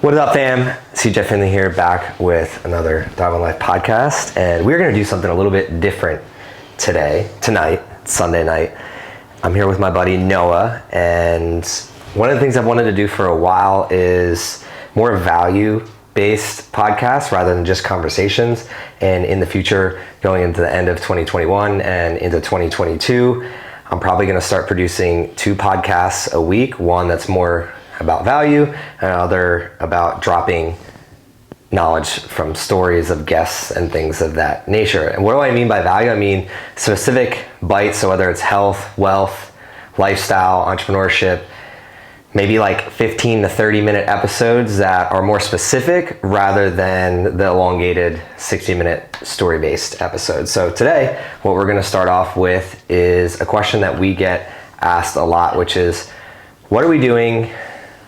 What is up, fam? CJ Finley here, back with another ThriveOnLife podcast, and we're going to do something a little bit different tonight, Sunday night. I'm here with my buddy Noah, and one of the things I've wanted to do for a while is more value-based podcasts rather than just conversations. And in the future, going into the end of 2021 and into 2022, I'm probably going to start producing 2 podcasts a week, one that's more about value, and another about dropping knowledge from stories of guests and things of that nature. And what do I mean by value? I mean specific bites, so whether it's health, wealth, lifestyle, entrepreneurship, maybe like 15 to 30 minute episodes that are more specific rather than the elongated 60-minute story-based episodes. So today, what we're gonna start off with is a question that we get asked a lot, which is, what are we doing?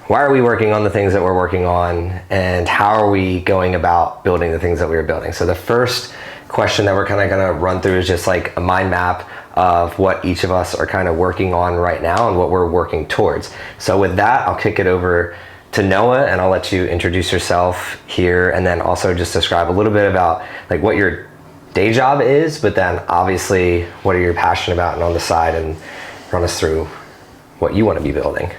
Why are we working on the things that we're working on, and how are we going about building the things that we are building? So the first question that we're kind of going to run through is just like a mind map of what each of us are kind of working on right now and what we're working towards. So with that, I'll kick it over to Noah, and I'll let you introduce yourself here, and then also just describe a little bit about like what your day job is, but then obviously what are you passionate about and on the side, and run us through what you want to be building.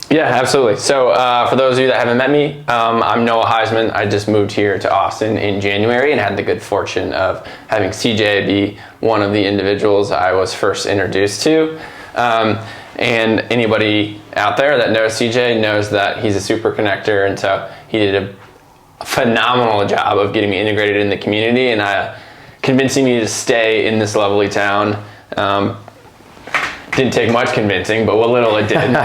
Yeah, absolutely. So for those of you that haven't met me, I'm Noah Huisman. I just moved here to Austin in January and had the good fortune of having CJ be one of the individuals I was first introduced to. And anybody out there that knows CJ knows that he's a super connector, and so he did a phenomenal job of getting me integrated in the community and convincing me to stay in this lovely town. Didn't take much convincing, but what little it did.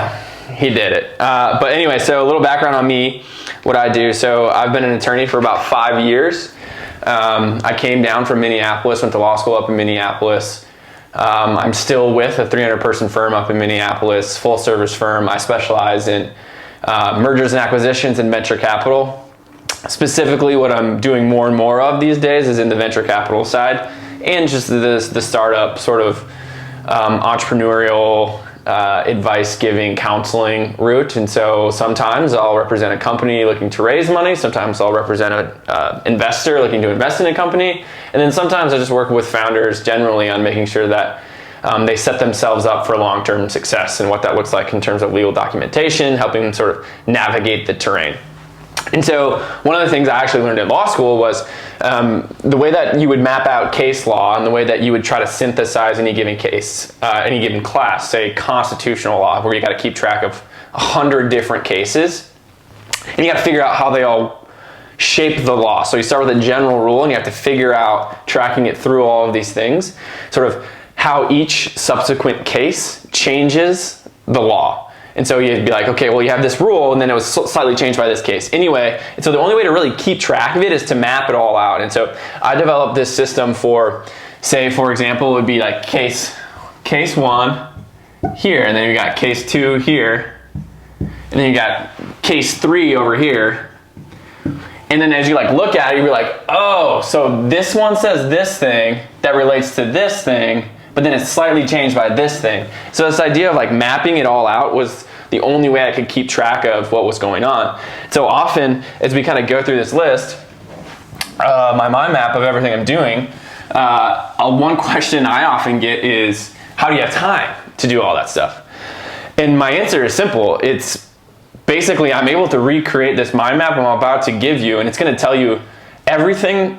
He did it. But anyway, so a little background on me, what I do. So I've been an attorney for about 5 years. I came down from Minneapolis, went to law school up in Minneapolis. I'm still with a 300-person firm up in Minneapolis, full service firm. I specialize in mergers and acquisitions and venture capital. Specifically, what I'm doing more and more of these days is in the venture capital side and just the startup sort of entrepreneurial advice giving, counseling route. And so sometimes I'll represent a company looking to raise money, sometimes I'll represent an investor looking to invest in a company, and then sometimes I just work with founders generally on making sure that they set themselves up for long-term success and what that looks like in terms of legal documentation, helping them sort of navigate the terrain. And so one of the things I actually learned at law school was the way that you would map out case law and the way that you would try to synthesize any given case, any given class, say constitutional law, where you got to keep track of 100 different cases, and you got to figure out how they all shape the law. So you start with a general rule, and you have to figure out, tracking it through all of these things, sort of how each subsequent case changes the law. And so you'd be like, okay, well, you have this rule, and then it was slightly changed by this case. Anyway, and so the only way to really keep track of it is to map it all out. And so I developed this system for, say, for example, it would be like case 1 here, and then you got case 2 here, and then you got case 3 over here. And then as you like look at it, you'd be like, oh, so this one says this thing that relates to this thing, but then it's slightly changed by this thing. So this idea of like mapping it all out was the only way I could keep track of what was going on. So often, as we kind of go through this list, my mind map of everything I'm doing, one question I often get is, how do you have time to do all that stuff? And my answer is simple. It's basically, I'm able to recreate this mind map I'm about to give you, and it's gonna tell you everything.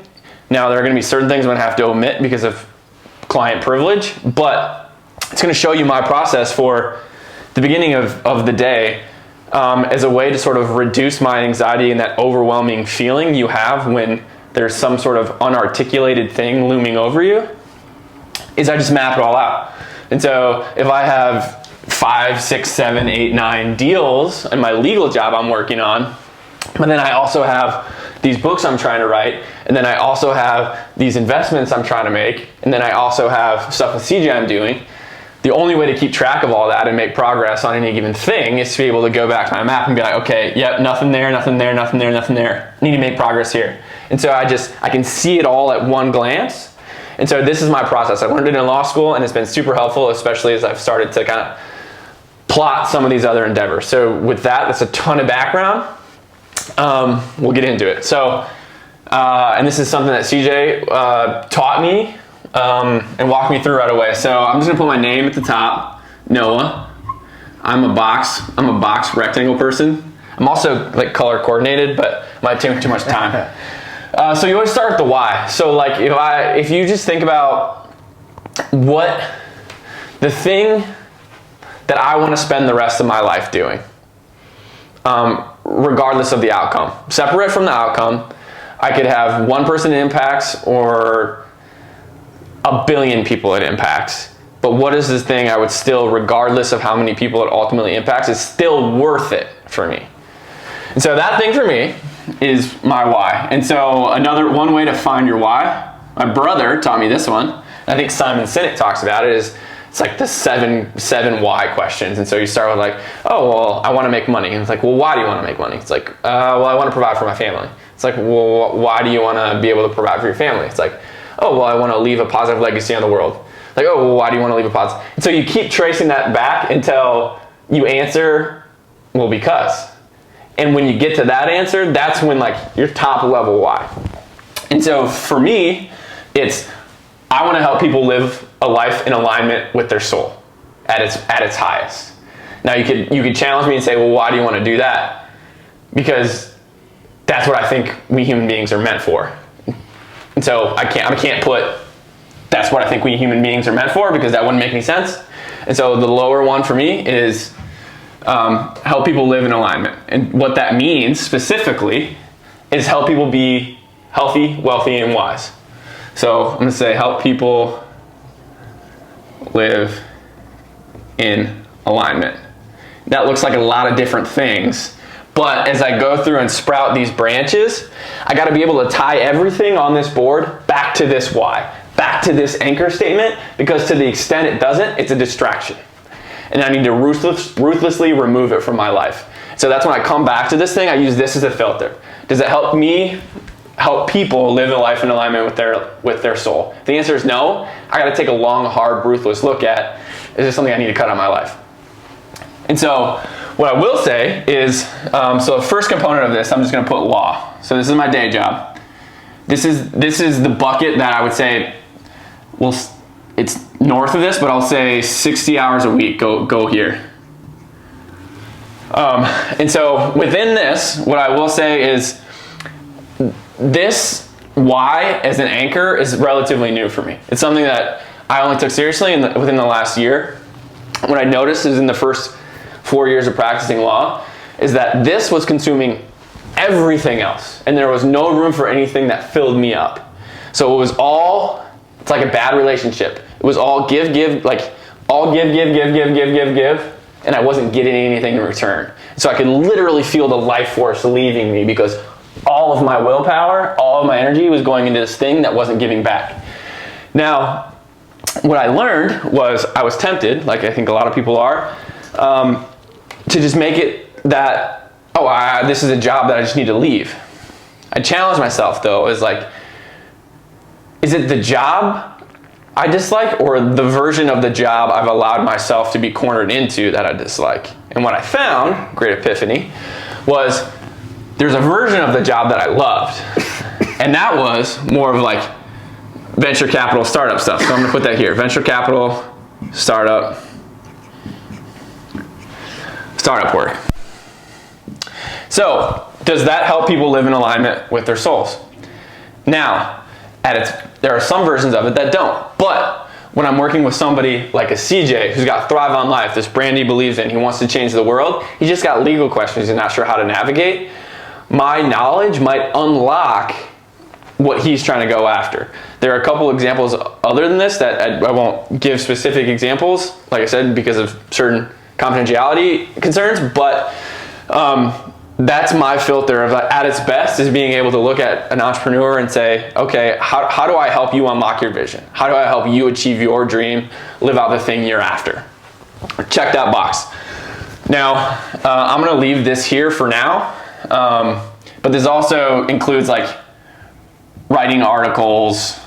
Now, there are gonna be certain things I'm gonna have to omit because of client privilege, but it's going to show you my process for the beginning of the day as a way to sort of reduce my anxiety and that overwhelming feeling you have when there's some sort of unarticulated thing looming over you, is I just map it all out. And so if I have 5, 6, 7, 8, 9 deals in my legal job I'm working on, but then I also have these books I'm trying to write, and then I also have these investments I'm trying to make, and then I also have stuff with CJ I'm doing. The only way to keep track of all that and make progress on any given thing is to be able to go back to my map and be like, okay, yep, nothing there, nothing there, nothing there, nothing there. Need to make progress here. And so I can see it all at one glance. And so this is my process. I learned it in law school, and it's been super helpful, especially as I've started to kind of plot some of these other endeavors. So with that, that's a ton of background. we'll get into it. So, and this is something that CJ taught me and walked me through right away. So I'm just gonna put my name at the top, Noah. I'm a box rectangle person. I'm also like color coordinated, but might take too much time. So you always start with the why. So like if you just think about what the thing that I want to spend the rest of my life doing, regardless of the outcome, separate from the outcome, I could have one person it impacts or a billion people it impacts. But what is this thing I would still, regardless of how many people it ultimately impacts, is still worth it for me? And so that thing for me is my why. And so one way to find your why, my brother taught me this one. I think Simon Sinek talks about it, it's like the seven why questions. And so you start with like, oh, well, I want to make money. And it's like, well, why do you want to make money? It's like, well, I want to provide for my family. It's like, well, why do you want to be able to provide for your family? It's like, oh, well, I want to leave a positive legacy on the world. Like, oh, well, why do you want to leave a positive? And so you keep tracing that back until you answer, well, because. And when you get to that answer, that's when like your top level why. And so for me, it's I want to help people live a life in alignment with their soul at its highest. Now you could challenge me and say, well, why do you want to do that? Because that's what I think we human beings are meant for. And so I can't put that's what I think we human beings are meant for, because that wouldn't make any sense. And so the lower one for me is help people live in alignment. And what that means specifically is help people be healthy, wealthy, and wise. So I'm going to say help people live in alignment. That looks like a lot of different things, but as I go through and sprout these branches, I got to be able to tie everything on this board back to this why, back to this anchor statement, because to the extent it doesn't, it's a distraction. And I need to ruthlessly remove it from my life. So that's when I come back to this thing, I use this as a filter. Does it help me help people live a life in alignment with their soul? If the answer is no, I got to take a long, hard, ruthless look at, is this something I need to cut out of my life? And so what I will say is, so the first component of this, I'm just going to put law. So this is my day job. This is the bucket that I would say, well, it's north of this, but I'll say 60 hours a week, go here. And so within this, what I will say is this why as an anchor is relatively new for me. It's something that I only took seriously within the last year. What I noticed is in the first 4 years of practicing law is that this was consuming everything else, and there was no room for anything that filled me up. So it was all, it's like a bad relationship. It was all give, and I wasn't getting anything in return. So I could literally feel the life force leaving me because all of my willpower, all of my energy was going into this thing that wasn't giving back. Now, what I learned was I was tempted, like I think a lot of people are, to just make it that, this is a job that I just need to leave. I challenged myself though, is like, is it the job I dislike or the version of the job I've allowed myself to be cornered into that I dislike? And what I found, great epiphany, was there's a version of the job that I loved. And that was more of like venture capital startup stuff. So I'm gonna put that here, venture capital, startup work. So does that help people live in alignment with their souls? Now, there are some versions of it that don't. But when I'm working with somebody like a CJ who's got ThriveOnLife, this brand he believes in, he wants to change the world, he just got legal questions he's not sure how to navigate, my knowledge might unlock what he's trying to go after. There are a couple examples other than this that I won't give specific examples, like I said, because of certain confidentiality concerns, but that's my filter of at its best is being able to look at an entrepreneur and say, okay, how do I help you unlock your vision? How do I help you achieve your dream, live out the thing you're after? Check that box. Now, I'm gonna leave this here for now, but this also includes like writing articles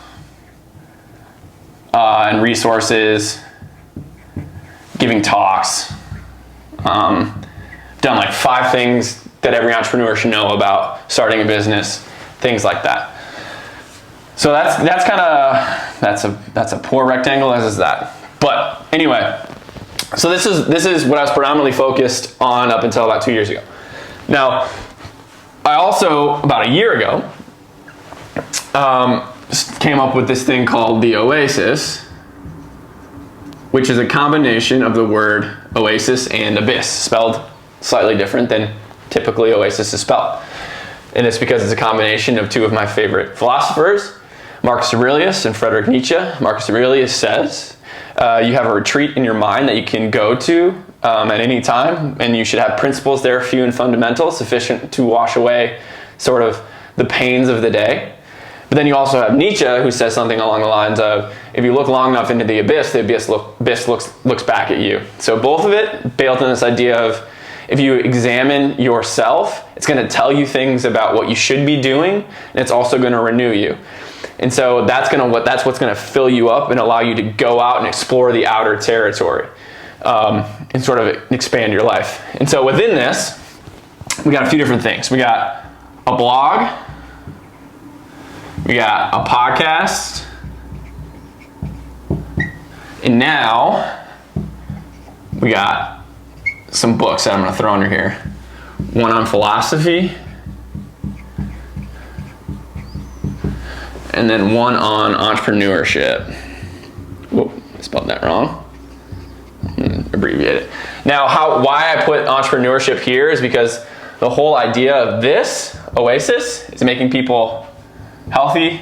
and resources, giving talks. Done like 5 things that every entrepreneur should know about starting a business, things like that. So that's a poor rectangle, as is that. But anyway, so this is what I was predominantly focused on up until about 2 years ago. Now, I also, about a year ago, came up with this thing called the Oasis, which is a combination of the word oasis and abyss, spelled slightly different than typically Oasis is spelled. And it's because it's a combination of two of my favorite philosophers, Marcus Aurelius and Friedrich Nietzsche. Marcus Aurelius says, you have a retreat in your mind that you can go to at any time, and you should have principles there, few and fundamental, sufficient to wash away sort of the pains of the day. But then you also have Nietzsche, who says something along the lines of, if you look long enough into the abyss looks back at you. So both of it built in this idea of, if you examine yourself, it's going to tell you things about what you should be doing, and it's also going to renew you. And so that's what's going to fill you up and allow you to go out and explore the outer territory, and sort of expand your life. And so within this, we got a few different things. We got a blog, we got a podcast, and now we got some books that I'm going to throw under here. One on philosophy, and then one on entrepreneurship. Whoop, I spelled that wrong. Abbreviate it. Now, why I put entrepreneurship here is because the whole idea of this Oasis is making people healthy,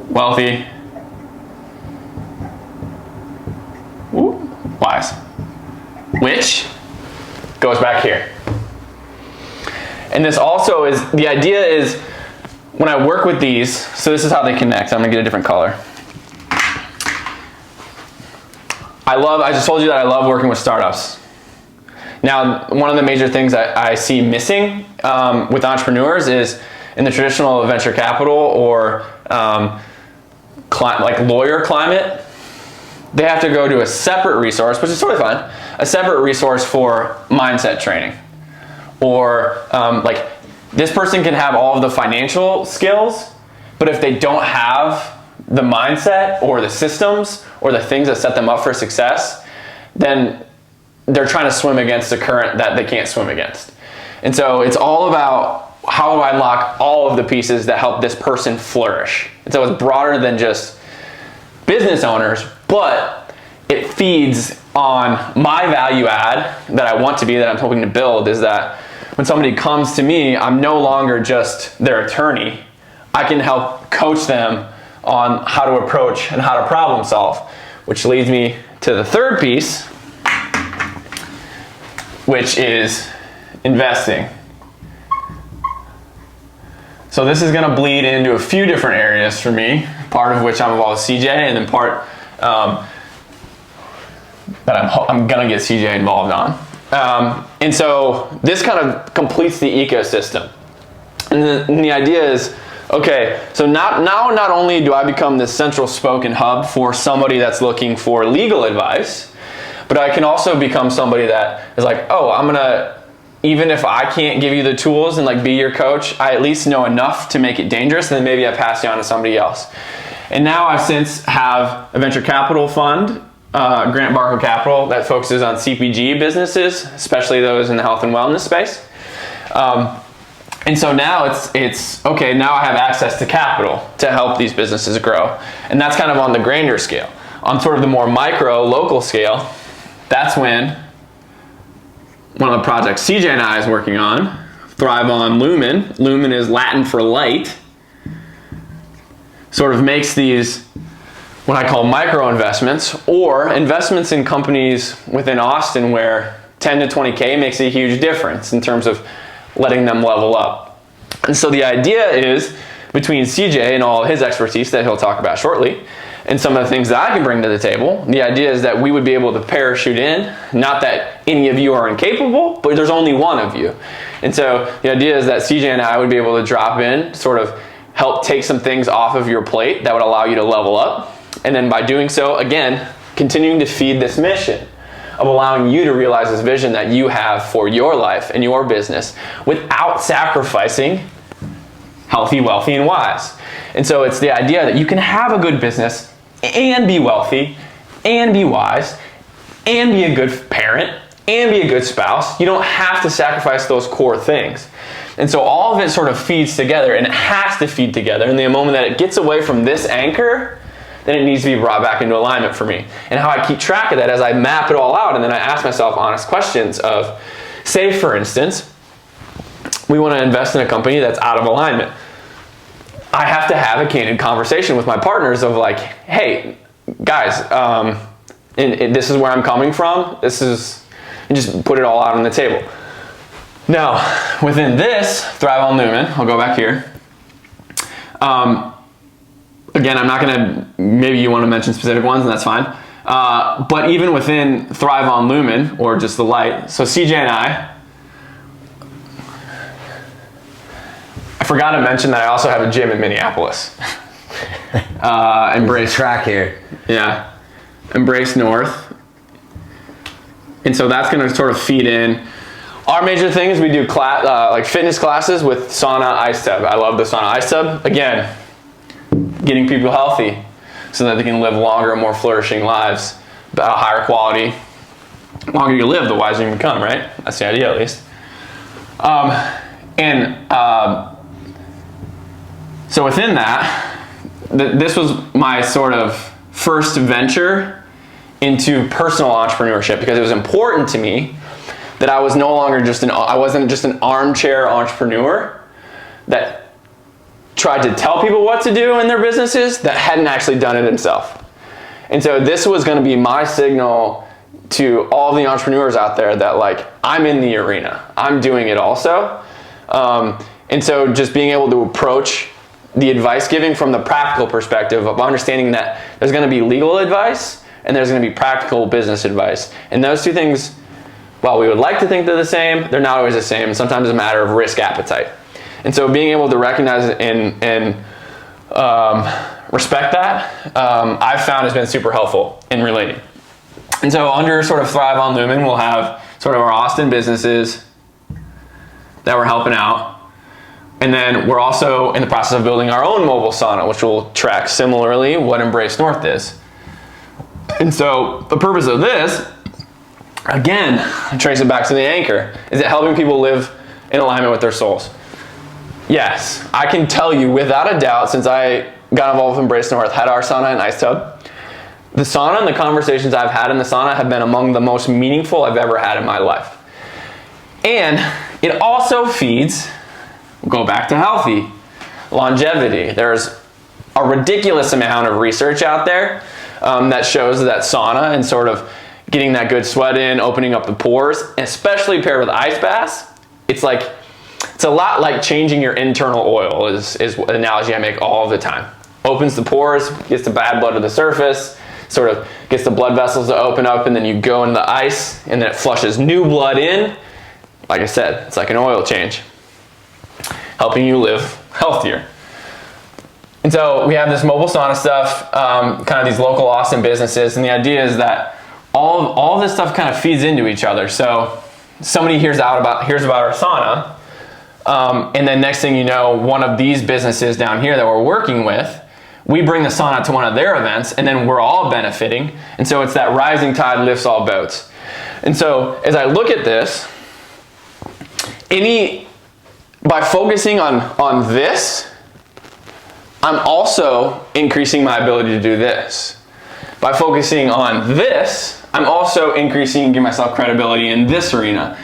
wealthy, wise, which goes back here. And this also is, the idea is, when I work with these, so this is how they connect. I'm gonna get a different color. I just told you that I love working with startups. Now, one of the major things I see missing with entrepreneurs is, in the traditional venture capital or like lawyer climate, they have to go to a separate resource, which is totally fine, a separate resource for mindset training. Or like, this person can have all of the financial skills, but if they don't have the mindset or the systems or the things that set them up for success, then they're trying to swim against a current that they can't swim against. And so it's all about, how do I unlock all of the pieces that help this person flourish? And so it's broader than just business owners, but it feeds on my value add that I want to be, that I'm hoping to build, is that when somebody comes to me, I'm no longer just their attorney. I can help coach them on how to approach and how to problem solve, which leads me to the third piece, which is investing. So this is going to bleed into a few different areas for me, part of which I'm involved with CJ, and then part that I'm going to get CJ involved on. And so this kind of completes the ecosystem. And the idea is, okay, so not only do I become this central spoken hub for somebody that's looking for legal advice, but I can also become somebody that is like, oh, I'm gonna, even if I can't give you the tools and like be your coach, I at least know enough to make it dangerous, and then maybe I pass you on to somebody else. And now I since have a venture capital fund, Grant Barco Capital, that focuses on CPG businesses, especially those in the health and wellness space. And so now it's okay, now I have access to capital to help these businesses grow. And that's kind of on the grander scale. On sort of the more micro, local scale, that's when one of the projects CJ and I is working on, Thrive on Lumen. Lumen is Latin for light. Sort of makes these what I call micro investments, or investments in companies within Austin where 10 to 20K makes a huge difference in terms of letting them level up. And so the idea is, between CJ and all his expertise that he'll talk about shortly, and some of the things that I can bring to the table, the idea is that we would be able to parachute in, not that any of you are incapable, but there's only one of you. And so the idea is that CJ and I would be able to drop in, sort of help take some things off of your plate that would allow you to level up. And then by doing so, again, continuing to feed this mission of allowing you to realize this vision that you have for your life and your business without sacrificing healthy, wealthy, and wise. And so it's the idea that you can have a good business and be wealthy and be wise and be a good parent and be a good spouse. You don't have to sacrifice those core things. And so all of it sort of feeds together, and it has to feed together. And the moment that it gets away from this anchor, then it needs to be brought back into alignment for me. And how I keep track of that as I map it all out, and then I ask myself honest questions of, say for instance, we want to invest in a company that's out of alignment. I have to have a candid conversation with my partners of like, hey, guys, and this is where I'm coming from. And just put it all out on the table. Now, within this, Thrive on Lumen, I'll go back here. Again, I'm not gonna, maybe you want to mention specific ones, and that's fine. But even within Thrive on Lumen, or just the light, so CJ and I forgot to mention that I also have a gym in Minneapolis. Embrace track here. Yeah, Embrace North. And so that's going to sort of feed in. Our major thing is we do like fitness classes with sauna ice tub. I love the sauna ice tub. Again, getting people healthy so that they can live longer, more flourishing lives, higher quality. The longer you live, the wiser you become, right? That's the idea, at least. So within that, this was my sort of first venture into personal entrepreneurship, because it was important to me that I was no longer I wasn't just an armchair entrepreneur that tried to tell people what to do in their businesses that hadn't actually done it himself. And so this was going to be my signal to all the entrepreneurs out there that like, I'm in the arena, I'm doing it also. And so just being able to approach the advice giving from the practical perspective of understanding that there's going to be legal advice and there's going to be practical business advice. And those two things, while we would like to think they're the same, they're not always the same. Sometimes it's a matter of risk appetite. And so being able to recognize it and respect that, I've found has been super helpful in relating. And so under sort of Thrive on Lumen, we'll have sort of our Austin businesses that we're helping out. And then we're also in the process of building our own mobile sauna, which will track similarly what Embrace North is. And so the purpose of this, again, trace it back to the anchor. Is it helping people live in alignment with their souls? Yes, I can tell you without a doubt, since I got involved with Embrace North, had our sauna and ice tub, the sauna and the conversations I've had in the sauna have been among the most meaningful I've ever had in my life. And it also feeds, go back to healthy, longevity. There's a ridiculous amount of research out there that shows that sauna and sort of getting that good sweat in, opening up the pores, especially paired with ice baths, it's a lot like changing your internal oil is an analogy I make all the time. Opens the pores, gets the bad blood to the surface, sort of gets the blood vessels to open up, and then you go in the ice, and then it flushes new blood in. Like I said, it's like an oil change, helping you live healthier. And so we have this mobile sauna stuff, kind of these local Austin businesses, and the idea is that all this stuff kind of feeds into each other. So somebody hears about our sauna, and then next thing you know, one of these businesses down here that we're working with, we bring the sauna to one of their events, and then we're all benefiting. And so it's that rising tide lifts all boats. And so as I look at this, by focusing on this, I'm also increasing my ability to do this. By focusing on this, I'm also increasing and giving myself credibility in this arena.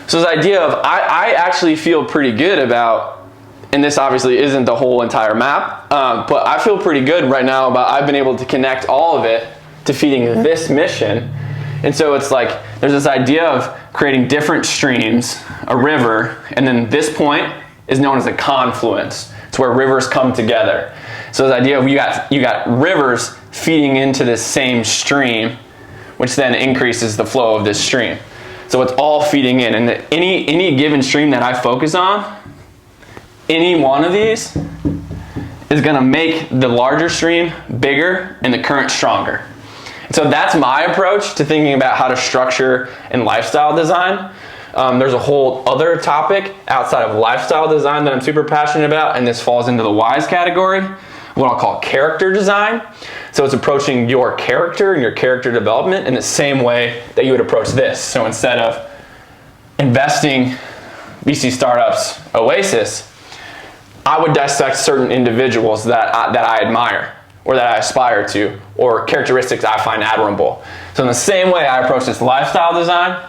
So this idea of I actually feel pretty good about, and this obviously isn't the whole entire map, but I feel pretty good right now about I've been able to connect all of it to feeding this mission. And so it's like there's this idea of creating different streams, a river, and then this point is known as a confluence. It's where rivers come together. So this idea of you got rivers feeding into this same stream, which then increases the flow of this stream. So it's all feeding in, and any given stream that I focus on, any one of these is going to make the larger stream bigger and the current stronger. So that's my approach to thinking about how to structure and lifestyle design. There's a whole other topic outside of lifestyle design that I'm super passionate about, and this falls into the whys category, what I'll call character design. So it's approaching your character and your character development in the same way that you would approach this. So instead of investing VC startups Oasis, I would dissect certain individuals that I admire or that I aspire to, or characteristics I find admirable. So in the same way I approach this lifestyle design,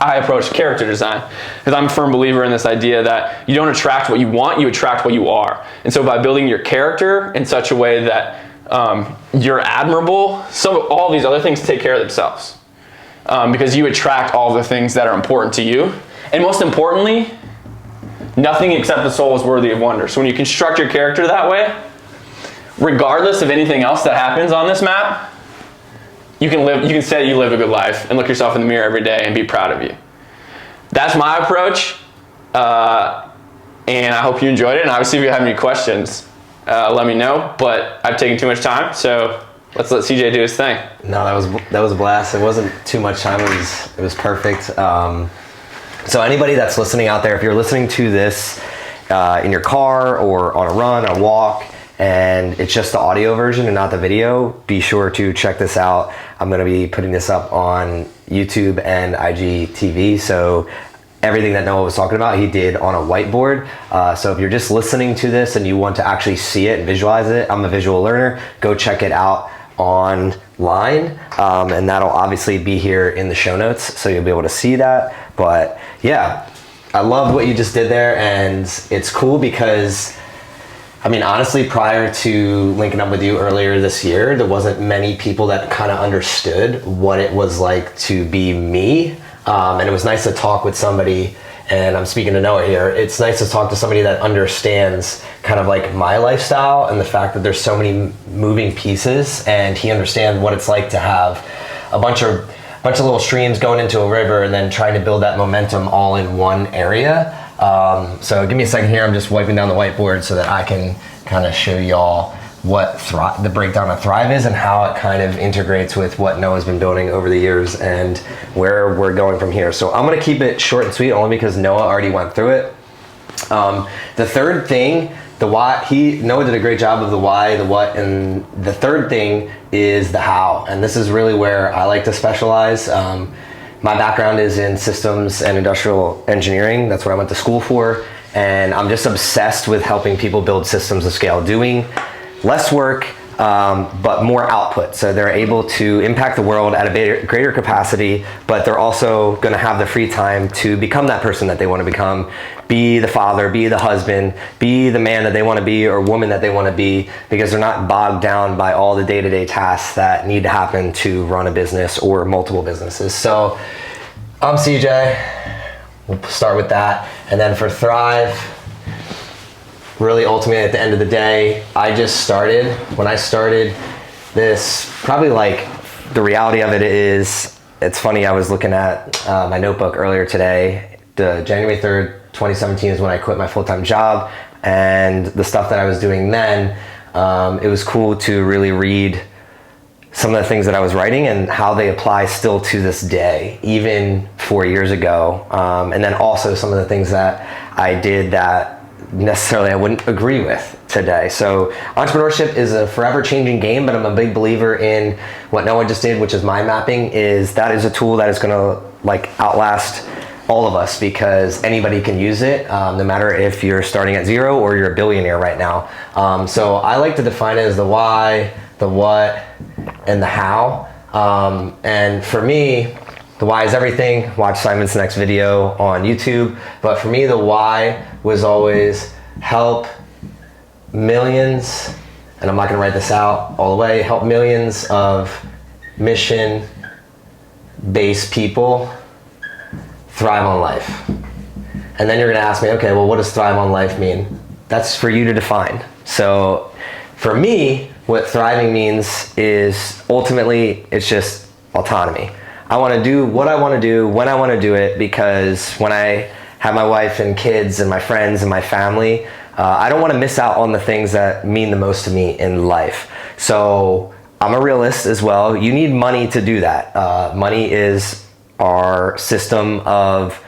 I approach character design, because I'm a firm believer in this idea that you don't attract what you want, you attract what you are. And so by building your character in such a way that you're admirable, all these other things take care of themselves, because you attract all the things that are important to you. And most importantly, nothing except the soul is worthy of wonder. So when you construct your character that way, regardless of anything else that happens on this map, you can say you live a good life and look yourself in the mirror every day and be proud of you. That's my approach, and I hope you enjoyed it. And obviously, if you have any questions, let me know. But I've taken too much time, so let's let CJ do his thing. No, that was a blast. It wasn't too much time. It was perfect. So anybody that's listening out there, if you're listening to this in your car or on a run or walk, and it's just the audio version and not the video, be sure to check this out. I'm going to be putting this up on YouTube and IGTV. So everything that Noah was talking about, he did on a whiteboard. So if you're just listening to this and you want to actually see it and visualize it, I'm a visual learner, go check it out online. And that'll obviously be here in the show notes, so you'll be able to see that. But yeah, I love what you just did there, and it's cool because honestly, prior to linking up with you earlier this year, there wasn't many people that kind of understood what it was like to be me. And it was nice to talk with somebody, and I'm speaking to Noah here, it's nice to talk to somebody that understands kind of like my lifestyle and the fact that there's so many moving pieces, and he understands what it's like to have a bunch of little streams going into a river and then trying to build that momentum all in one area. So give me a second here. I'm just wiping down the whiteboard so that I can kind of show y'all what the breakdown of Thrive is and how it kind of integrates with what Noah's been building over the years and where we're going from here. So I'm going to keep it short and sweet only because Noah already went through it. The third thing, the why, Noah did a great job of the why, the what, and the third thing is the how. And this is really where I like to specialize. My background is in systems and industrial engineering. That's what I went to school for. And I'm just obsessed with helping people build systems of scale, doing less work, but more output. So they're able to impact the world at a greater capacity, but they're also going to have the free time to become that person that they want to become, be the father, be the husband, be the man that they want to be or woman that they want to be, because they're not bogged down by all the day-to-day tasks that need to happen to run a business or multiple businesses. So I'm CJ. We'll start with that. And then for Thrive, really ultimately at the end of the day, when I started this, probably like the reality of it is, it's funny, I was looking at my notebook earlier today. The January 3rd, 2017 is when I quit my full-time job, and the stuff that I was doing then, it was cool to really read some of the things that I was writing and how they apply still to this day, even 4 years ago. And then also some of the things that I did that necessarily I wouldn't agree with today. So entrepreneurship is a forever changing game, but I'm a big believer in what Noah just did, which is mind mapping. That is a tool that is going to outlast all of us, because anybody can use it, no matter if you're starting at zero or you're a billionaire right now. So I like to define it as the why, the what, and the how. And for me, the why is everything. Watch Simon's next video on YouTube. But for me, the why was always help millions, and I'm not gonna write this out all the way, help millions of mission-based people thrive on life. And then you're gonna ask me, okay, well, what does thrive on life mean? That's for you to define. So for me, what thriving means is ultimately, it's just autonomy. I want to do what I want to do when I want to do it, because when I have my wife and kids and my friends and my family, I don't want to miss out on the things that mean the most to me in life. So I'm a realist as well. You need money to do that. Money is our system of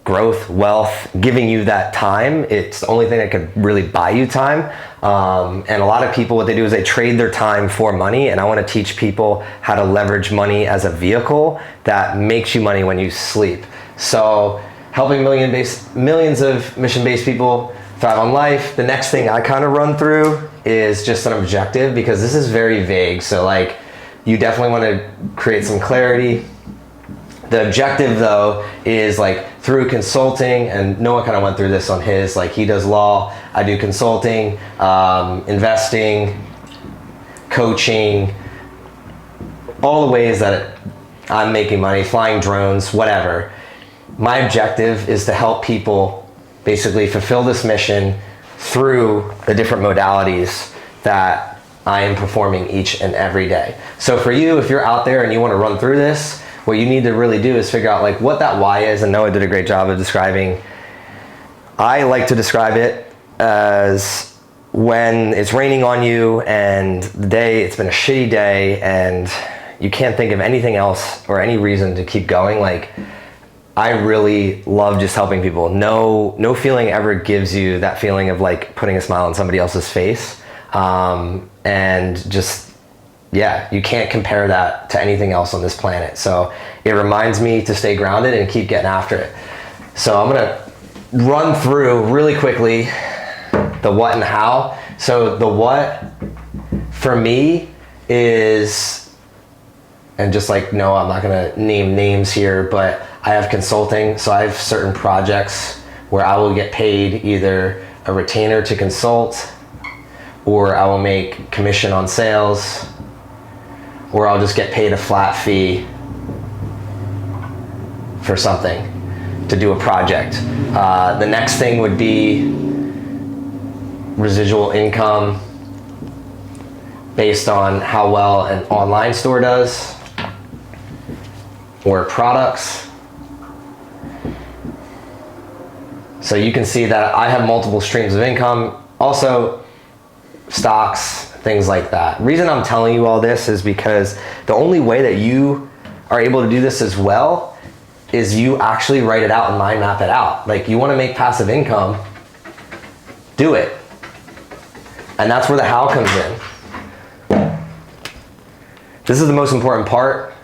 growth, wealth, giving you that time. It's the only thing that could really buy you time. And a lot of people, what they do is they trade their time for money. And I want to teach people how to leverage money as a vehicle that makes you money when you sleep. So helping millions of mission-based people thrive on life. The next thing I kind of run through is just an objective, because this is very vague. So like, you definitely want to create some clarity. The objective though is like through consulting, and Noah kind of went through this on his, like he does law, I do consulting, investing, coaching, all the ways that I'm making money, flying drones, whatever. My objective is to help people basically fulfill this mission through the different modalities that I am performing each and every day. So for you, if you're out there and you want to run through this, what you need to really do is figure out like what that why is, and Noah did a great job of describing. I like to describe it as when it's raining on you and it's been a shitty day and you can't think of anything else or any reason to keep going. Like, I really love just helping people. No feeling ever gives you that feeling of like putting a smile on somebody else's face. And just, yeah, you can't compare that to anything else on this planet. So it reminds me to stay grounded and keep getting after it. So I'm gonna run through really quickly the what and how. So the what for me is, and just like, no, I'm not gonna name names here, but I have consulting. So I have certain projects where I will get paid either a retainer to consult, or I will make commission on sales, or I'll just get paid a flat fee for something to do a project. The next thing would be residual income based on how well an online store does, or products. So you can see that I have multiple streams of income, also stocks, things like that. Reason I'm telling you all this is because the only way that you are able to do this as well is you actually write it out and mind map it out. Like, you want to make passive income, do it. And that's where the how comes in. This is the most important part,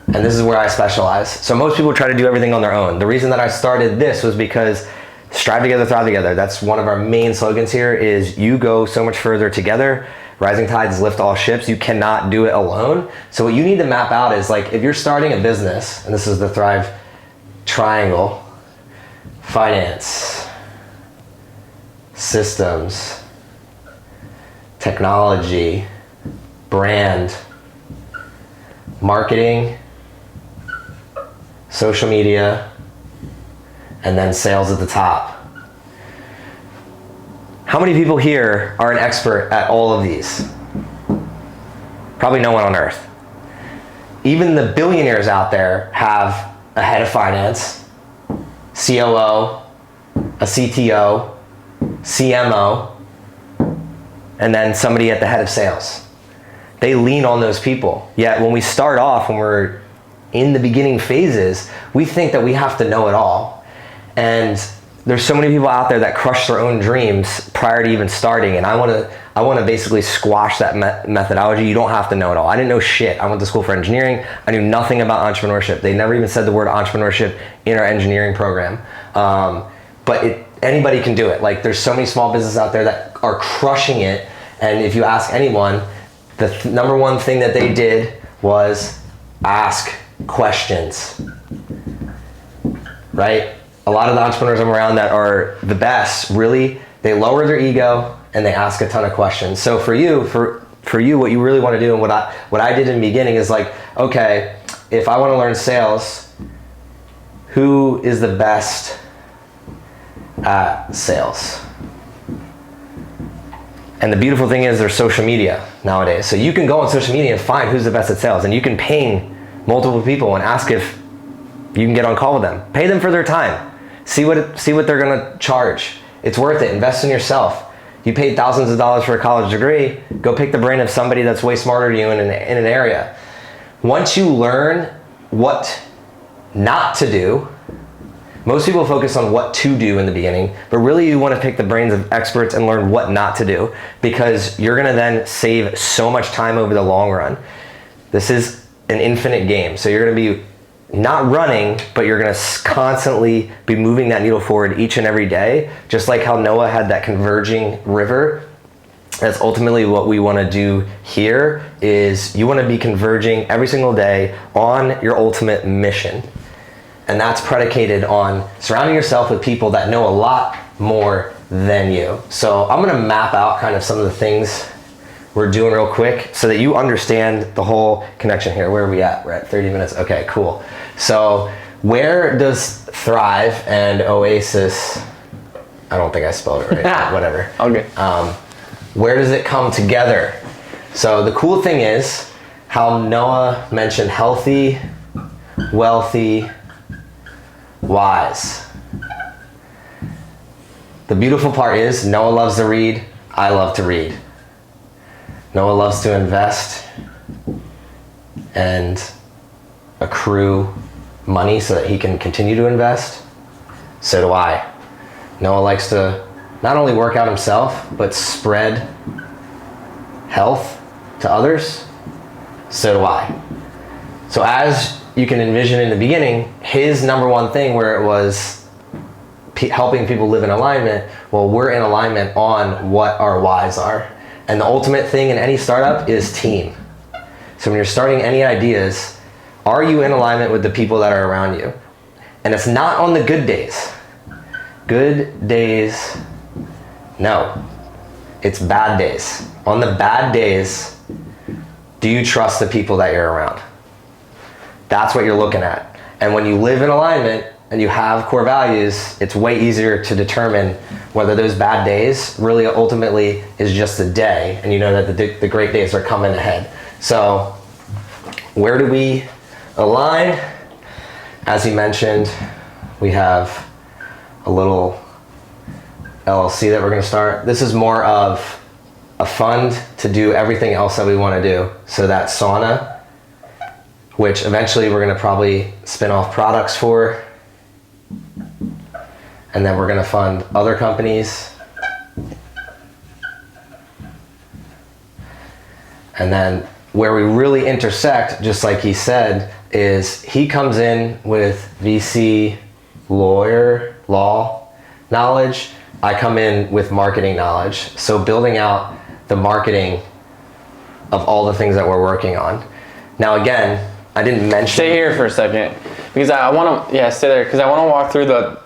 and this is where I specialize. So most people try to do everything on their own. The reason that I started this was because strive together, thrive together. That's one of our main slogans here, is you go so much further together. Rising tides lift all ships. You cannot do it alone. So what you need to map out is, like, if you're starting a business, and this is the Thrive Triangle: finance, systems, technology, brand, marketing, social media, and then sales at the top. How many people here are an expert at all of these? Probably no one on earth. Even the billionaires out there have a head of finance, COO, a CTO, CMO, and then somebody at the head of sales. They lean on those people. Yet when we start off, when we're in the beginning phases, we think that we have to know it all. And there's so many people out there that crush their own dreams prior to even starting, and I want to basically squash that methodology. You don't have to know it all. I didn't know shit. I went to school for engineering. I knew nothing about entrepreneurship. They never even said the word entrepreneurship in our engineering program. But anybody can do it. Like, there's so many small businesses out there that are crushing it, and if you ask anyone, the number one thing that they did was ask questions, right? A lot of the entrepreneurs I'm around that are the best, really, they lower their ego and they ask a ton of questions. So for you, what you really want to do, and what I did in the beginning is like, okay, if I want to learn sales, who is the best at sales? And the beautiful thing is there's social media nowadays. So you can go on social media and find who's the best at sales, and you can ping multiple people and ask if you can get on call with them. Pay them for their time. See what they're gonna charge. It's worth it. Invest in yourself. You paid thousands of dollars for a college degree. Go pick the brain of somebody that's way smarter than you in an area. Once you learn what not to do, most people focus on what to do in the beginning, but really you want to pick the brains of experts and learn what not to do, because you're going to then save so much time over the long run. This is an infinite game. So you're going to be not running, but you're going to constantly be moving that needle forward each and every day, just like how Noah had that converging river. That's ultimately what we want to do here. Is you want to be converging every single day on your ultimate mission. And that's predicated on surrounding yourself with people that know a lot more than you. So I'm going to map out kind of some of the things we're doing real quick so that you understand the whole connection here. Where are we at? We're at 30 minutes. Okay, cool. So where does Thrive and Oasis, I don't think I spelled it right, whatever. Okay. Where does it come together? So the cool thing is how Noah mentioned healthy, wealthy, wise. The beautiful part is Noah loves to read, I love to read. Noah loves to invest and accrue money so that he can continue to invest. So do I. Noah likes to not only work out himself, but spread health to others. So do I. So as you can envision in the beginning, his number one thing where it was helping people live in alignment, well, we're in alignment on what our whys are. And the ultimate thing in any startup is team. So when you're starting any ideas, are you in alignment with the people that are around you? And it's not on the good days. Good days, no. It's bad days. On the bad days, do you trust the people that you're around? That's what you're looking at. And when you live in alignment and you have core values, it's way easier to determine whether those bad days really ultimately is just a day, and you know that the great days are coming ahead. So where do we align? As he mentioned, we have a little LLC that we're going to start. This is more of a fund to do everything else that we want to do. So that sauna, which eventually we're going to probably spin off products for, and then we're going to fund other companies. And then where we really intersect, just like he said, is he comes in with VC law knowledge. I come in with marketing knowledge. So building out the marketing of all the things that we're working on. Now again, I didn't mention... Stay here for a second, because I want to, stay there, because I want to walk through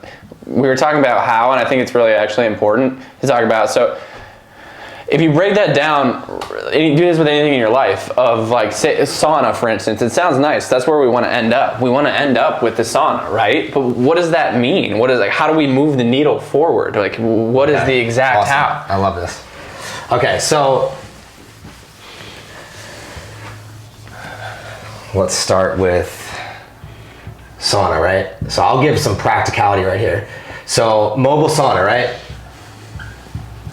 we were talking about how, and I think it's really actually important to talk about. So if you break that down, and you do this with anything in your life, of like, say, sauna, for instance, it sounds nice. That's where we want to end up. We want to end up with the sauna, right? But what does that mean? What is, like, how do we move the needle forward? Like, what is the exact awesome. how? I love this. Okay, so let's start with sauna, right? So I'll give some practicality right here. So mobile sauna, right?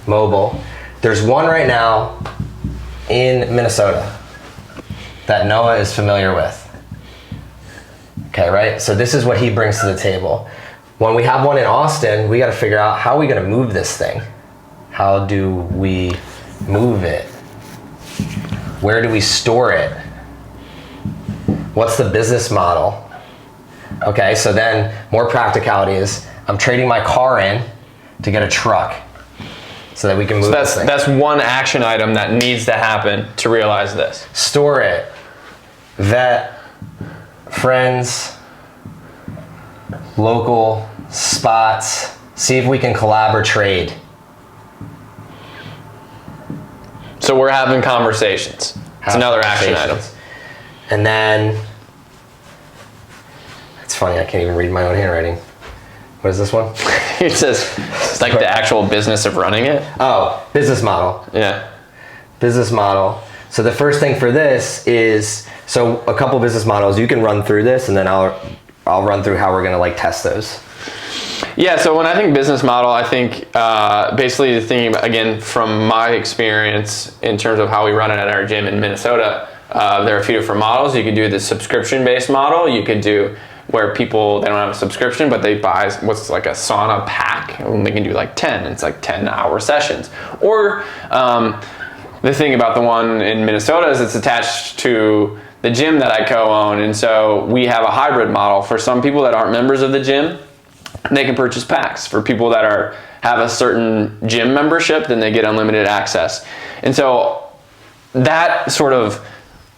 Mobile. There's one right now in Minnesota that Noah is familiar with. Okay, right? So this is what he brings to the table. When we have one in Austin, we got to figure out how are we going to move this thing? How do we move it? Where do we store it? What's the business model? Okay, so then more practicality is I'm trading my car in to get a truck so that we can move this thing. That's one action item that needs to happen to realize this. Store it, vet, friends, local spots, see if we can collab or trade. So we're having conversations. It's another action item. And then, it's funny, I can't even read my own handwriting. What is this one? It says, it's like the actual business of running it. Oh, business model. Yeah. Business model. So the first thing for this is, so a couple business models, you can run through this and then I'll run through how we're gonna like test those. Yeah, so when I think business model, I think basically the thing, again, from my experience in terms of how we run it at our gym in Minnesota, there are a few different models. You could do the subscription-based model. You could do where people, they don't have a subscription, but they buy what's like a sauna pack, and they can do like 10. It's like 10-hour sessions. Or the thing about the one in Minnesota is it's attached to the gym that I co-own, and so we have a hybrid model. For some people that aren't members of the gym, they can purchase packs. For people that have a certain gym membership, then they get unlimited access. And so that sort of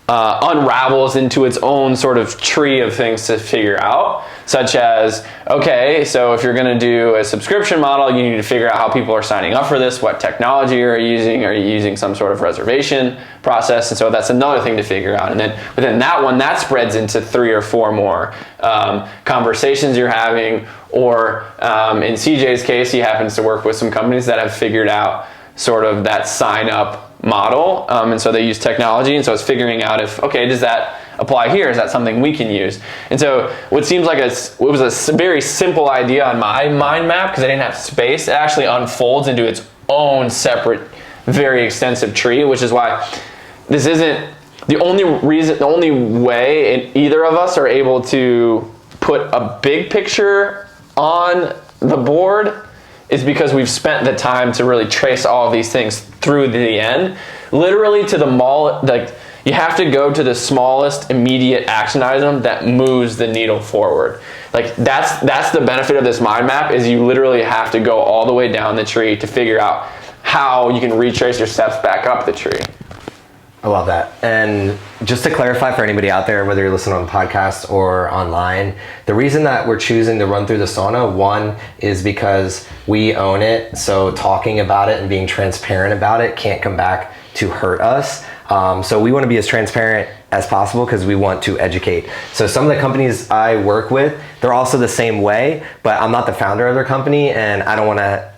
unravels into its own sort of tree of things to figure out, such as, okay, so if you're going to do a subscription model, you need to figure out how people are signing up for this, what technology are you using some sort of reservation process, and so that's another thing to figure out. And then within that one, that spreads into 3 or 4 more conversations you're having, or in CJ's case, he happens to work with some companies that have figured out sort of that sign up model, and so they use technology, and so it's figuring out if, okay, does that apply here? Is that something we can use? And so what seems like it was a very simple idea on my mind map, because I didn't have space, it actually unfolds into its own separate, very extensive tree, which is why this isn't the only way either of us are able to put a big picture on the board is because we've spent the time to really trace all of these things through the end. Literally to the like you have to go to the smallest immediate action item that moves the needle forward. Like that's the benefit of this mind map, is you literally have to go all the way down the tree to figure out how you can retrace your steps back up the tree. I love that. And just to clarify for anybody out there, whether you're listening on the podcast or online, the reason that we're choosing to run through the sauna, one, is because we own it. So talking about it and being transparent about it can't come back to hurt us. So we want to be as transparent as possible because we want to educate. So some of the companies I work with, they're also the same way, but I'm not the founder of their company, and I don't want to,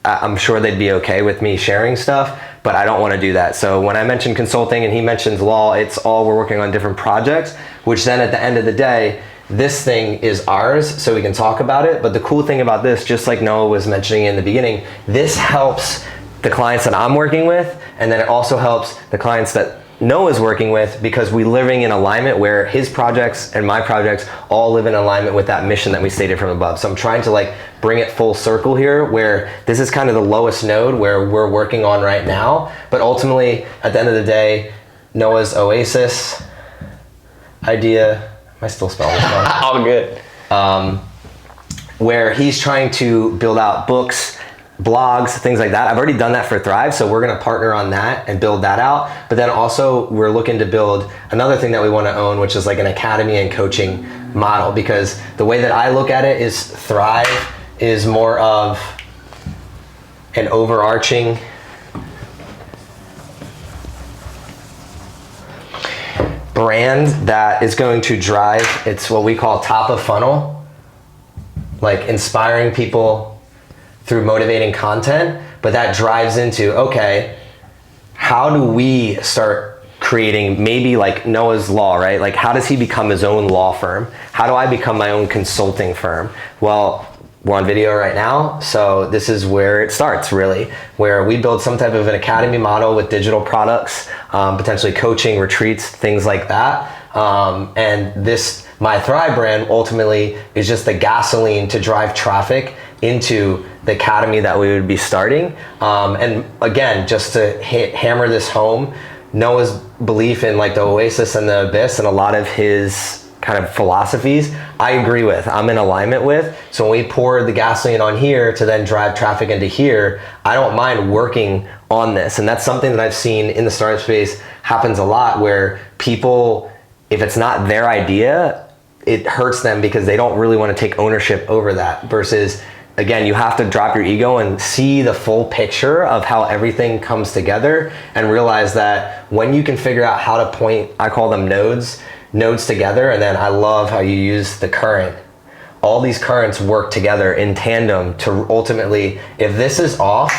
I'm sure they'd be okay with me sharing stuff, but I don't want to do that. So when I mention consulting and he mentions law, it's all, we're working on different projects, which then at the end of the day, this thing is ours, so we can talk about it. But the cool thing about this, just like Noah was mentioning in the beginning, this helps the clients that I'm working with, and then it also helps the clients that Noah's working with, because we living in alignment where his projects and my projects all live in alignment with that mission that we stated from above. So I'm trying to like bring it full circle here, where this is kind of the lowest node where we're working on right now. But ultimately, at the end of the day, Noah's Oasis idea, am I still spelling this wrong? All good. Where he's trying to build out books, blogs, things like that. I've already done that for Thrive, so we're going to partner on that and build that out. But then also we're looking to build another thing that we want to own, which is like an academy and coaching model, because the way that I look at it is Thrive is more of an overarching brand that is going to drive, it's what we call top of funnel, like inspiring people through motivating content, but that drives into, okay, how do we start creating maybe like Noah's Law, right? Like how does he become his own law firm? How do I become my own consulting firm? Well, we're on video right now, so this is where it starts really, where we build some type of an academy model with digital products, potentially coaching, retreats, things like that. And this, my Thrive brand ultimately is just the gasoline to drive traffic into the academy that we would be starting. And again, just to hammer this home, Noah's belief in like the Oasis and the Abyss and a lot of his kind of philosophies, I agree with, I'm in alignment with. So when we pour the gasoline on here to then drive traffic into here, I don't mind working on this. And that's something that I've seen in the startup space happens a lot, where people, if it's not their idea, it hurts them because they don't really want to take ownership over that. Versus, again, you have to drop your ego and see the full picture of how everything comes together, and realize that when you can figure out how to point, I call them nodes together, and then I love how you use the current. All these currents work together in tandem to ultimately, if this is off,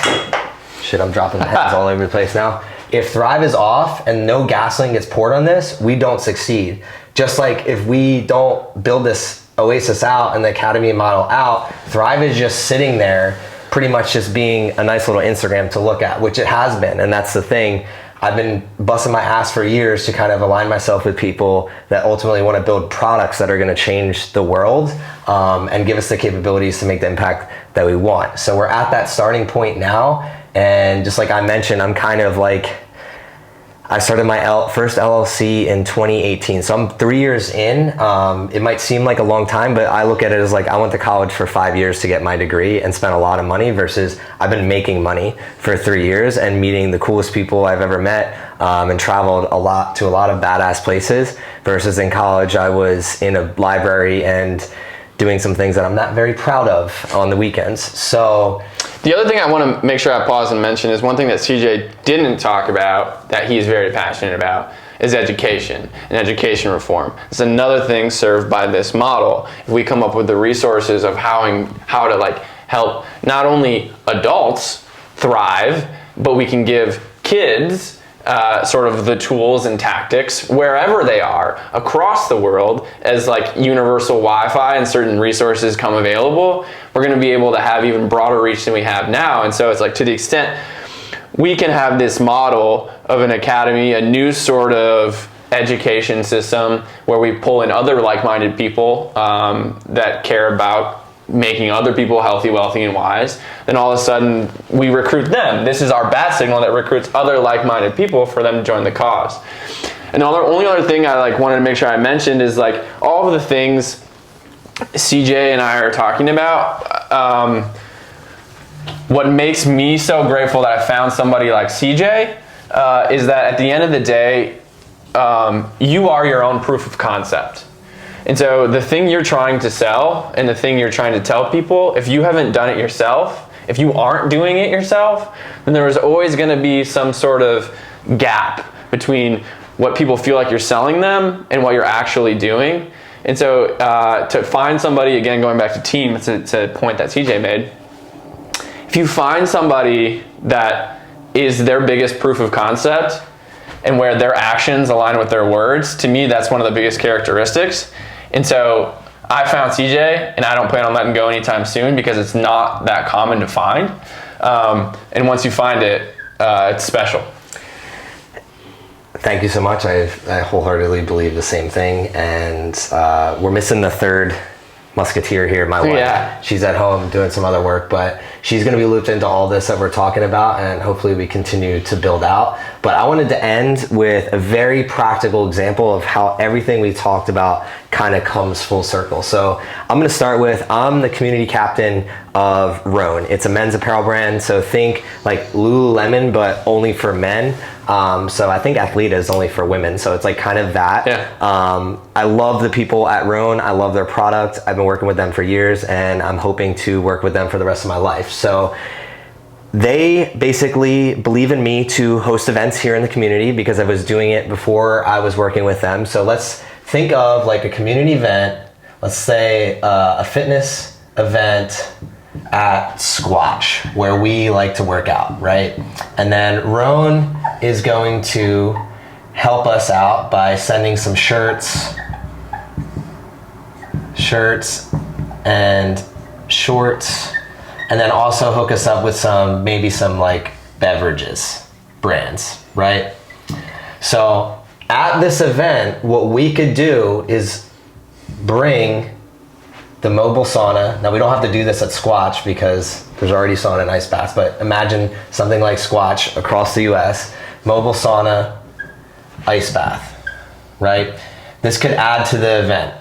shit, I'm dropping heads all over the place now. If Thrive is off and no gasoline gets poured on this, we don't succeed. Just like if we don't build this Oasis out and the Academy model out, Thrive is just sitting there pretty much just being a nice little Instagram to look at, which it has been. And that's the thing. I've been busting my ass for years to kind of align myself with people that ultimately want to build products that are going to change the world and give us the capabilities to make the impact that we want. So we're at that starting point now. And just like I mentioned, I'm kind of like, I started my first LLC in 2018. So I'm 3 years in. It might seem like a long time, but I look at it as like I went to college for 5 years to get my degree and spent a lot of money versus I've been making money for 3 years and meeting the coolest people I've ever met and traveled a lot to a lot of badass places versus in college I was in a library and doing some things that I'm not very proud of on the weekends. So the other thing I want to make sure I pause and mention is one thing that CJ didn't talk about that he's very passionate about is education and education reform. It's another thing served by this model. If we come up with the resources of how to like help not only adults thrive, but we can give kids sort of the tools and tactics wherever they are across the world as like universal Wi-Fi and certain resources come available, we're going to be able to have even broader reach than we have now. And so it's like to the extent we can have this model of an academy, a new sort of education system where we pull in other like-minded people that care about making other people healthy, wealthy, and wise, then all of a sudden we recruit them. This is our bat signal that recruits other like-minded people for them to join the cause. And the only other thing I like wanted to make sure I mentioned is like all of the things CJ and I are talking about. What makes me so grateful that I found somebody like CJ is that at the end of the day, you are your own proof of concept. And so the thing you're trying to sell and the thing you're trying to tell people, if you haven't done it yourself, if you aren't doing it yourself, then there is always going to be some sort of gap between what people feel like you're selling them and what you're actually doing. And so to find somebody, again, going back to team, it's a point that CJ made. If you find somebody that is their biggest proof of concept and where their actions align with their words, to me, that's one of the biggest characteristics. And so I found CJ, and I don't plan on letting go anytime soon because it's not that common to find. And once you find it, it's special. Thank you so much. I wholeheartedly believe the same thing. And we're missing the third musketeer here, my wife. Yeah. She's at home doing some other work, but she's going to be looped into all this that we're talking about, and hopefully we continue to build out. But I wanted to end with a very practical example of how everything we talked about kind of comes full circle. So I'm going to start with, I'm the community captain of Roan. It's a men's apparel brand. So think like Lululemon, but only for men. So I think Athleta is only for women. So it's like kind of that. Yeah. I love the people at Roan. I love their product. I've been working with them for years, and I'm hoping to work with them for the rest of my life. So they basically believe in me to host events here in the community because I was doing it before I was working with them. So let's think of like a community event. Let's say a fitness event at Squatch where we like to work out, right? And then Roan is going to help us out by sending some shirts and shorts, and then also hook us up with maybe some like beverages brands, right? So at this event, what we could do is bring the mobile sauna. Now we don't have to do this at Squatch because there's already sauna and ice baths, but imagine something like Squatch across the US, mobile sauna, ice bath, right? This could add to the event.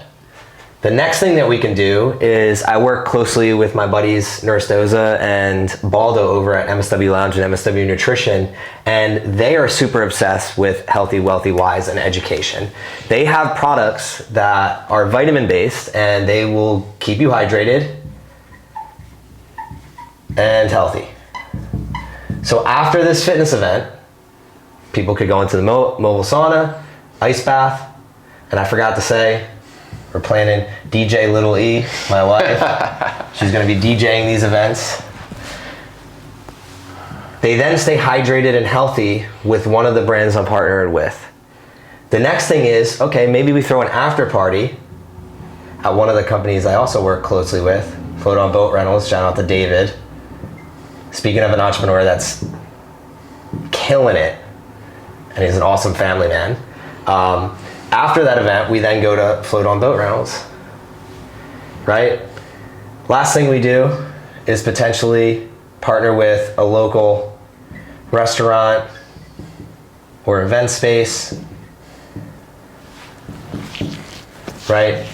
The next thing that we can do is I work closely with my buddies Nurse Doza and Baldo over at MSW Lounge and MSW Nutrition, and they are super obsessed with healthy, wealthy, wise, and education. They have products that are vitamin based and they will keep you hydrated and healthy. So after this fitness event, people could go into the mobile sauna, ice bath, and I forgot to say, we're planning DJ Little E, my wife. She's gonna be DJing these events. They then stay hydrated and healthy with one of the brands I'm partnered with. The next thing is, okay, maybe we throw an after party at one of the companies I also work closely with, Float on Boat Rentals, shout out to David. Speaking of an entrepreneur that's killing it, and he's an awesome family man. After that event, we then go to Float on Boat Rentals, right? Last thing we do is potentially partner with a local restaurant or event space, right?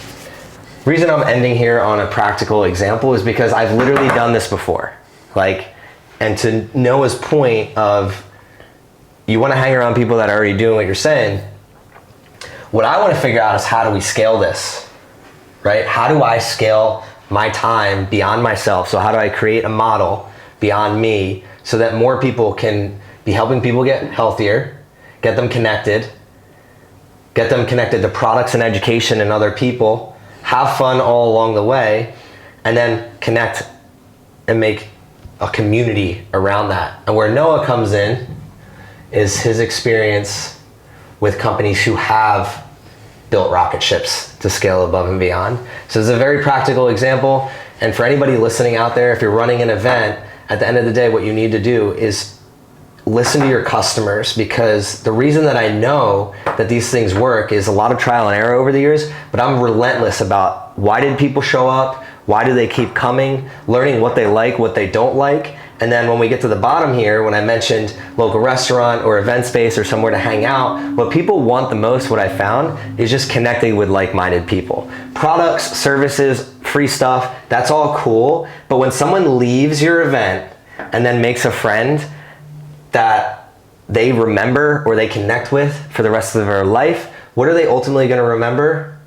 Reason I'm ending here on a practical example is because I've literally done this before. And to Noah's point of, you want to hang around people that are already doing what you're saying, what I want to figure out is, how do we scale this, right? How do I scale my time beyond myself? So how do I create a model beyond me so that more people can be helping people get healthier, get them connected to products and education and other people, have fun all along the way, and then connect and make a community around that. And where Noah comes in is his experience with companies who have built rocket ships to scale above and beyond. So it's a very practical example. And for anybody listening out there, if you're running an event, at the end of the day, what you need to do is listen to your customers, because the reason that I know that these things work is a lot of trial and error over the years, but I'm relentless about, why did people show up? Why do they keep coming? Learning what they like, what they don't like. And then when we get to the bottom here, when I mentioned local restaurant or event space or somewhere to hang out, what people want the most, what I found, is just connecting with like-minded people. Products, services, free stuff, that's all cool. But when someone leaves your event and then makes a friend that they remember or they connect with for the rest of their life, what are they ultimately going to remember?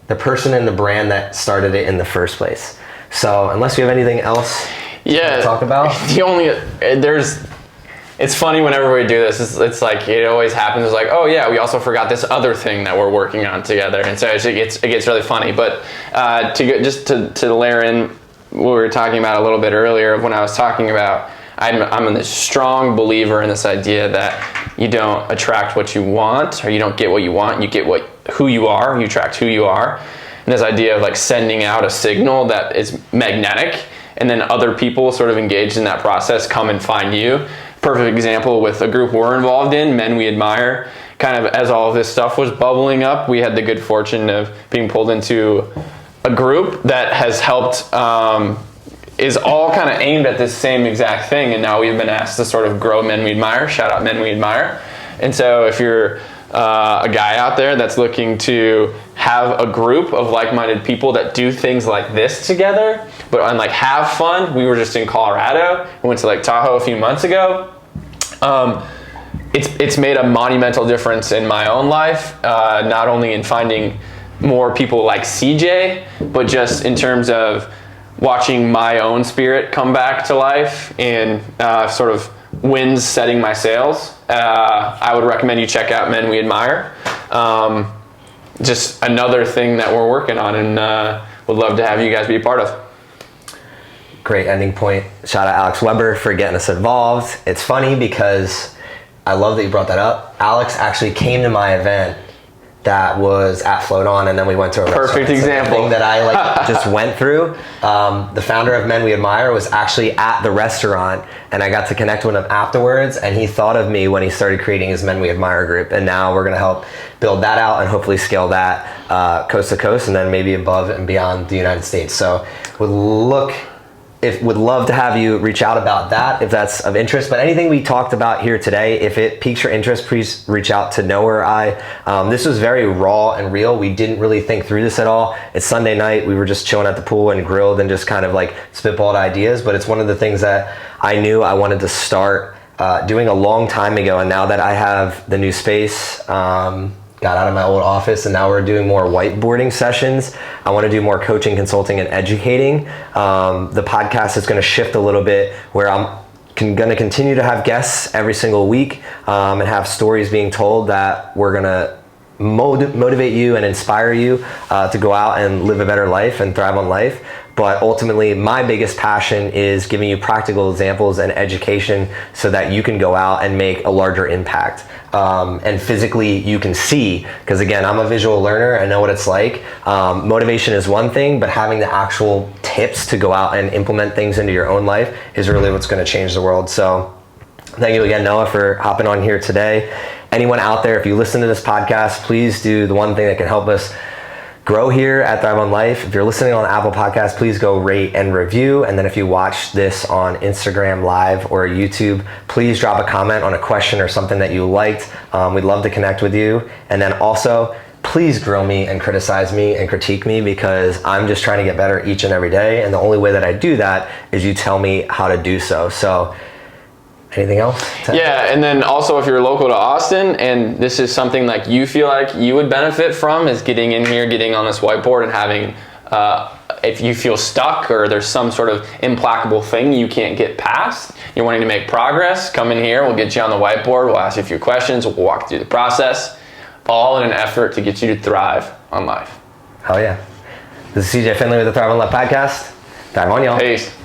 The person and the brand that started it in the first place. So unless you have anything else to talk about. It's funny whenever we do this, it's like, it always happens, it's like, oh yeah, we also forgot this other thing that we're working on together. And so it gets really funny. But to layer in what we were talking about a little bit earlier, when I was talking about, I'm a strong believer in this idea that you don't attract what you want, or you don't get what you want, you get who you are, you attract who you are. And this idea of like sending out a signal that is magnetic, and then other people sort of engaged in that process come and find you. Perfect example with a group we're involved in, Men We Admire. Kind of as all of this stuff was bubbling up, we had the good fortune of being pulled into a group that has helped, is all kind of aimed at this same exact thing. And now we've been asked to sort of grow Men We Admire. Shout out Men We Admire. And so if you're a guy out there that's looking to have a group of like-minded people that do things like this together, but like have fun. We were just in Colorado. We went to Lake Tahoe a few months ago. It's made a monumental difference in my own life, not only in finding more people like CJ, but just in terms of watching my own spirit come back to life and sort of wins setting my sails. I would recommend you check out Men We Admire. Just another thing that we're working on, and would love to have you guys be a part of. Great ending point. Shout out Alex Weber for getting us involved. It's funny because I love that you brought that up. Alex actually came to my event that was at Float On, and then we went to a perfect example thing that I just went through. The founder of Men We Admire was actually at the restaurant, and I got to connect with him afterwards, and he thought of me when he started creating his Men We Admire group, and now we're going to help build that out and hopefully scale that coast to coast, and then maybe above and beyond the United States. So would love to have you reach out about that if that's of interest. But anything we talked about here today, if it piques your interest, please reach out to Noah or I. This was very raw and real. We didn't really think through this at all. It's Sunday night. We were just chilling at the pool and grilled and just kind of like spitballed ideas. But it's one of the things that I knew I wanted to start doing a long time ago. And now that I have the new space, got out of my old office, and now we're doing more whiteboarding sessions. I want to do more coaching, consulting, and educating. The podcast is going to shift a little bit, where I'm going to continue to have guests every single week, and have stories being told that we're going to motivate you and inspire you to go out and live a better life and thrive on life. But ultimately, my biggest passion is giving you practical examples and education so that you can go out and make a larger impact. And physically you can see, because again, I'm a visual learner, I know what it's like. Motivation is one thing, but having the actual tips to go out and implement things into your own life is really what's going to change the world. So thank you again, Noah, for hopping on here today. Anyone out there, if you listen to this podcast, please do the one thing that can help us grow here at ThriveOnLife. If you're listening on Apple Podcasts, please go rate and review. And then if you watch this on Instagram Live or YouTube, please drop a comment on a question or something that you liked. We'd love to connect with you. And then also, please grill me and criticize me and critique me, because I'm just trying to get better each and every day. And the only way that I do that is you tell me how to do so. So anything else? Yeah, and then also if you're local to Austin and this is something like you feel like you would benefit from, is getting in here, getting on this whiteboard and having, if you feel stuck or there's some sort of implacable thing you can't get past, you're wanting to make progress, come in here, we'll get you on the whiteboard, we'll ask you a few questions, we'll walk through the process, all in an effort to get you to thrive on life. Hell yeah. This is CJ Finley with the Thrive on Life podcast. Thrive on, y'all. Peace.